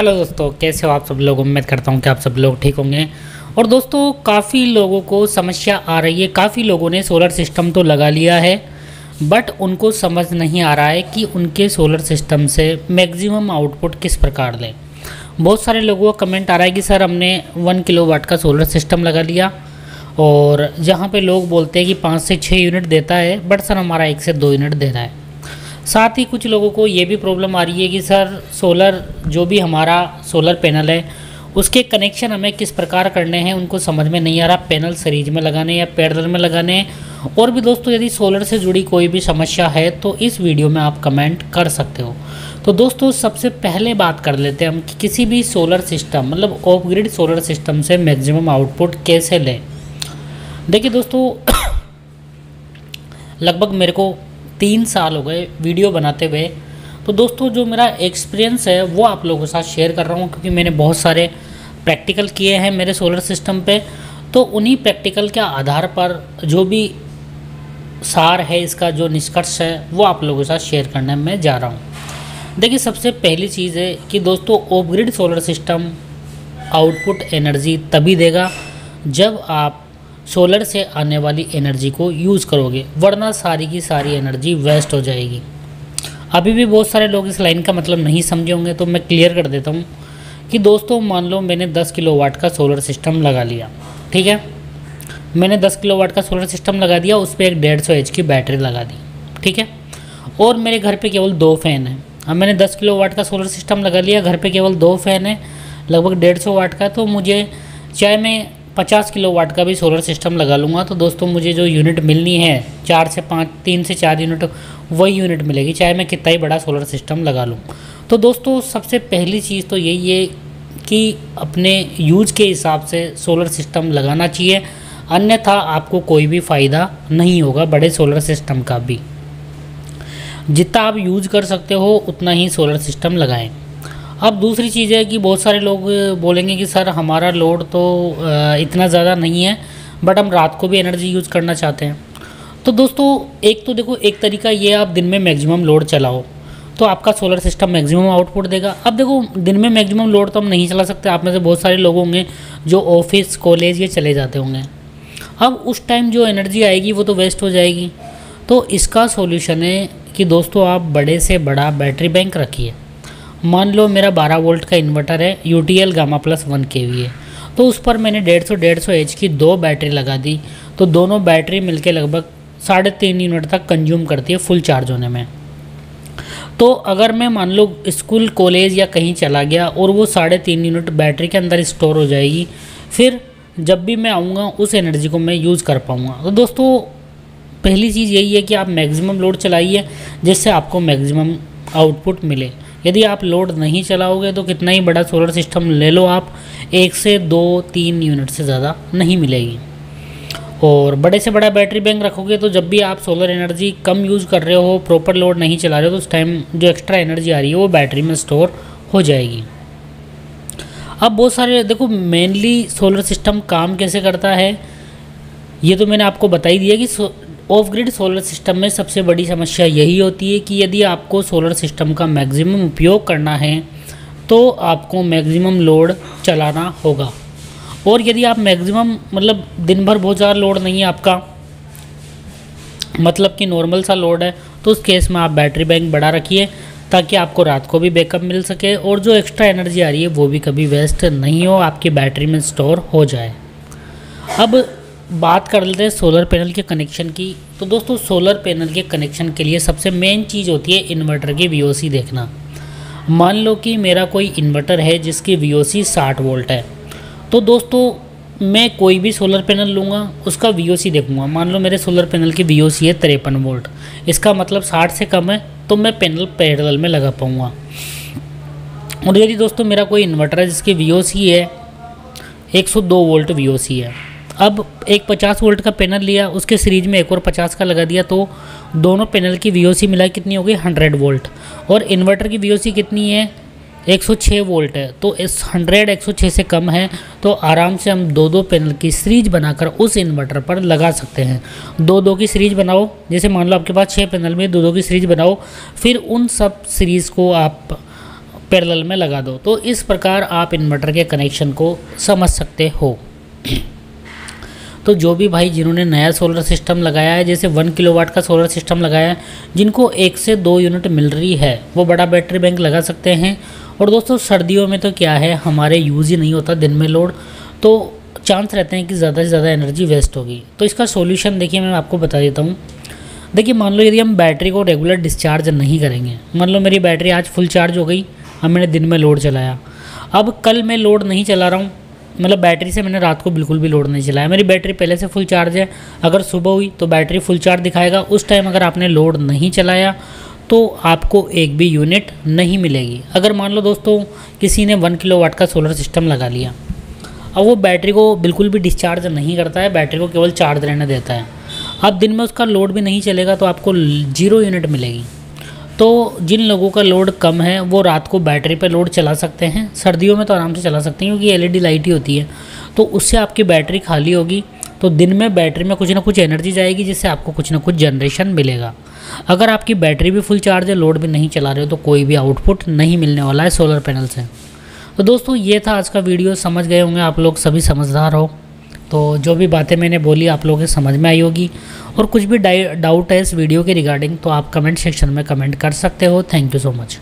Hello दोस्तों, कैसे हो आप सब लोग। उम्मीद करता हूँ कि आप सब लोग ठीक होंगे। और दोस्तों, काफ़ी लोगों को समस्या आ रही है। काफ़ी लोगों ने सोलर सिस्टम तो लगा लिया है, बट उनको समझ नहीं आ रहा है कि उनके सोलर सिस्टम से मैक्सिमम आउटपुट किस प्रकार लें। बहुत सारे लोगों का कमेंट आ रहा है कि सर हमने 1 किलोवाट का सोलर सिस्टम लगा लिया, और जहाँ पे लोग बोलते हैं कि 5 से 6 यूनिट देता है, बट सर हमारा 1 से 2 यूनिट दे रहा है। साथ ही कुछ लोगों को ये भी प्रॉब्लम आ रही है कि सर सोलर जो भी हमारा सोलर पैनल है उसके कनेक्शन हमें किस प्रकार करने हैं, उनको समझ में नहीं आ रहा। पैनल सीरीज में लगाने या पैरेलल में लगाने हैं। और भी दोस्तों, यदि सोलर से जुड़ी कोई भी समस्या है तो इस वीडियो में आप कमेंट कर सकते हो। तो दोस्तों, सबसे पहले बात कर लेते हैं हम कि किसी भी सोलर सिस्टम मतलब ऑफ ग्रिड सोलर सिस्टम से मैक्सिमम आउटपुट कैसे लें। देखिए दोस्तों, लगभग मेरे को 3 साल हो गए वीडियो बनाते हुए। तो दोस्तों, जो मेरा एक्सपीरियंस है वो आप लोगों के साथ शेयर कर रहा हूँ, क्योंकि मैंने बहुत सारे प्रैक्टिकल किए हैं मेरे सोलर सिस्टम पे। तो उन्हीं प्रैक्टिकल के आधार पर जो भी सार है, इसका जो निष्कर्ष है वो आप लोगों के साथ शेयर करने में जा रहा हूँ। देखिए, सबसे पहली चीज़ है कि दोस्तों, of grid solar system output energy तभी देगा जब आप सोलर से आने वाली एनर्जी को यूज़ करोगे, वरना सारी की सारी एनर्जी वेस्ट हो जाएगी। अभी भी बहुत सारे लोग इस लाइन का मतलब नहीं समझे होंगे, तो मैं क्लियर कर देता हूँ कि दोस्तों, मान लो मैंने 10 किलोवाट का सोलर सिस्टम लगा लिया, ठीक है। मैंने 10 किलोवाट का सोलर सिस्टम लगा दिया, उस पर एक 150 एच की बैटरी लगा दी, ठीक है। और मेरे घर पे केवल 2 फ़ैन हैं। अब मैंने 10 किलोवाट का सोलर सिस्टम लगा लिया, घर पे केवल 2 फ़ैन है, लगभग 150 वाट का। तो मुझे चाहे मैं 50 किलोवाट का भी सोलर सिस्टम लगा लूँगा, तो दोस्तों मुझे जो यूनिट मिलनी है 4 से 5, 3 से 4 यूनिट, वही यूनिट मिलेगी, चाहे मैं कितना ही बड़ा सोलर सिस्टम लगा लूँ। तो दोस्तों, सबसे पहली चीज़ तो यही है कि अपने यूज के हिसाब से सोलर सिस्टम लगाना चाहिए, अन्यथा आपको कोई भी फ़ायदा नहीं होगा बड़े सोलर सिस्टम का भी। जितना आप यूज़ कर सकते हो उतना ही सोलर सिस्टम लगाएं। अब दूसरी चीज़ है कि बहुत सारे लोग बोलेंगे कि सर हमारा लोड तो इतना ज़्यादा नहीं है, बट हम रात को भी एनर्जी यूज़ करना चाहते हैं। तो दोस्तों, एक तो देखो, एक तरीका ये आप दिन में मैक्सिमम लोड चलाओ तो आपका सोलर सिस्टम मैक्सिमम आउटपुट देगा। अब देखो, दिन में मैक्सिमम लोड तो हम नहीं चला सकते। आप में से बहुत सारे लोग होंगे जो ऑफिस कॉलेज ये चले जाते होंगे। अब उस टाइम जो एनर्जी आएगी वो तो वेस्ट हो जाएगी। तो इसका सॉल्यूशन है कि दोस्तों, आप बड़े से बड़ा बैटरी बैंक रखिए। मान लो मेरा 12 वोल्ट का इन्वर्टर है, UTL गामा प्लस 1 kV है, तो उस पर मैंने 150 एच की 2 बैटरी लगा दी। तो दोनों बैटरी मिलके लगभग 3.5 यूनिट तक कंज्यूम करती है फुल चार्ज होने में। तो अगर मैं मान लो स्कूल कॉलेज या कहीं चला गया और वो 3.5 यूनिट बैटरी के अंदर स्टोर हो जाएगी, फिर जब भी मैं आऊँगा उस एनर्जी को मैं यूज़ कर पाऊँगा। तो दोस्तों, पहली चीज़ यही है कि आप मैक्सिमम लोड चलाइए जिससे आपको मैक्सिमम आउटपुट मिले। यदि आप लोड नहीं चलाओगे तो कितना ही बड़ा सोलर सिस्टम ले लो आप, 1 से 2-3 यूनिट से ज़्यादा नहीं मिलेगी। और बड़े से बड़ा बैटरी बैंक रखोगे तो जब भी आप सोलर एनर्जी कम यूज़ कर रहे हो, प्रॉपर लोड नहीं चला रहे हो, तो उस टाइम जो एक्स्ट्रा एनर्जी आ रही है वो बैटरी में स्टोर हो जाएगी। अब बहुत सारे देखो, मेनली सोलर सिस्टम काम कैसे करता है ये तो मैंने आपको बता ही दिया कि ऑफ ग्रिड सोलर सिस्टम में सबसे बड़ी समस्या यही होती है कि यदि आपको सोलर सिस्टम का मैक्सिमम उपयोग करना है तो आपको मैक्सिमम लोड चलाना होगा। और यदि आप मैक्सिमम मतलब दिन भर बहुत ज़्यादा लोड नहीं है आपका, मतलब कि नॉर्मल सा लोड है, तो उस केस में आप बैटरी बैंक बड़ा रखिए ताकि आपको रात को भी बैकअप मिल सके और जो एक्स्ट्रा एनर्जी आ रही है वो भी कभी वेस्ट नहीं हो, आपकी बैटरी में स्टोर हो जाए। अब बात कर लेते हैं सोलर पैनल के कनेक्शन की। तो दोस्तों, सोलर पैनल के कनेक्शन के लिए सबसे मेन चीज़ होती है इन्वर्टर की VOC देखना। मान लो कि मेरा कोई इन्वर्टर है जिसकी VOC 60 वोल्ट है, तो दोस्तों मैं कोई भी सोलर पैनल लूँगा, उसका VOC देखूँगा। मान लो मेरे सोलर पैनल की VOC है 53 वोल्ट, इसका मतलब 60 से कम है तो मैं पैनल पैरेलल में लगा पाऊँगा। और यदि दोस्तों मेरा कोई इन्वर्टर है जिसकी VOC है 102 वोल्ट VOC है, अब एक 50 वोल्ट का पैनल लिया, उसके सीरीज में एक और 50 का लगा दिया, तो दोनों पैनल की VOC मिला कितनी हो गई 100 वोल्ट। और इन्वर्टर की VOC कितनी है 106 वोल्ट है, तो इस 100 106 से कम है, तो आराम से हम 2-2 पैनल की सीरीज बनाकर उस इन्वर्टर पर लगा सकते हैं। 2-2 की सीरीज बनाओ, जैसे मान लो आपके पास 6 पैनल में 2-2 की सीरीज बनाओ, फिर उन सब सीरीज़ को आप पैरेलल में लगा दो। तो इस प्रकार आप इन्वर्टर के कनेक्शन को समझ सकते हो। तो जो भी भाई जिन्होंने नया सोलर सिस्टम लगाया है, जैसे 1 किलोवाट का सोलर सिस्टम लगाया है, जिनको 1 से 2 यूनिट मिल रही है, वो बड़ा बैटरी बैंक लगा सकते हैं। और दोस्तों सर्दियों में तो क्या है, हमारे यूज़ ही नहीं होता दिन में लोड, तो चांस रहते हैं कि ज़्यादा से ज़्यादा एनर्जी वेस्ट होगी। तो इसका सॉल्यूशन देखिए मैं आपको बता देता हूँ। देखिए मान लो यदि हम बैटरी को रेगुलर डिस्चार्ज नहीं करेंगे, मान लो मेरी बैटरी आज फुल चार्ज हो गई, अब मैंने दिन में लोड चलाया, अब कल मैं लोड नहीं चला रहा हूँ, मतलब बैटरी से मैंने रात को बिल्कुल भी लोड नहीं चलाया, मेरी बैटरी पहले से फुल चार्ज है, अगर सुबह हुई तो बैटरी फुल चार्ज दिखाएगा। उस टाइम अगर आपने लोड नहीं चलाया तो आपको एक भी यूनिट नहीं मिलेगी। अगर मान लो दोस्तों किसी ने 1 किलोवाट का सोलर सिस्टम लगा लिया, अब वो बैटरी को बिल्कुल भी डिस्चार्ज नहीं करता है, बैटरी को केवल चार्ज रहने देता है, अब दिन में उसका लोड भी नहीं चलेगा तो आपको 0 यूनिट मिलेगी। तो जिन लोगों का लोड कम है वो रात को बैटरी पे लोड चला सकते हैं, सर्दियों में तो आराम से चला सकते हैं क्योंकि एलईडी लाइट ही होती है, तो उससे आपकी बैटरी खाली होगी, तो दिन में बैटरी में कुछ ना कुछ एनर्जी जाएगी जिससे आपको कुछ ना कुछ जनरेशन मिलेगा। अगर आपकी बैटरी भी फुल चार्ज है, लोड भी नहीं चला रहे हो, तो कोई भी आउटपुट नहीं मिलने वाला है सोलर पैनल से। तो दोस्तों ये था आज का वीडियो, समझ गए होंगे आप लोग, सभी समझदार हो, तो जो भी बातें मैंने बोली आप लोगों के समझ में आई होगी। और कुछ भी डाउट है इस वीडियो के रिगार्डिंग तो आप कमेंट सेक्शन में कमेंट कर सकते हो। Thank you so much.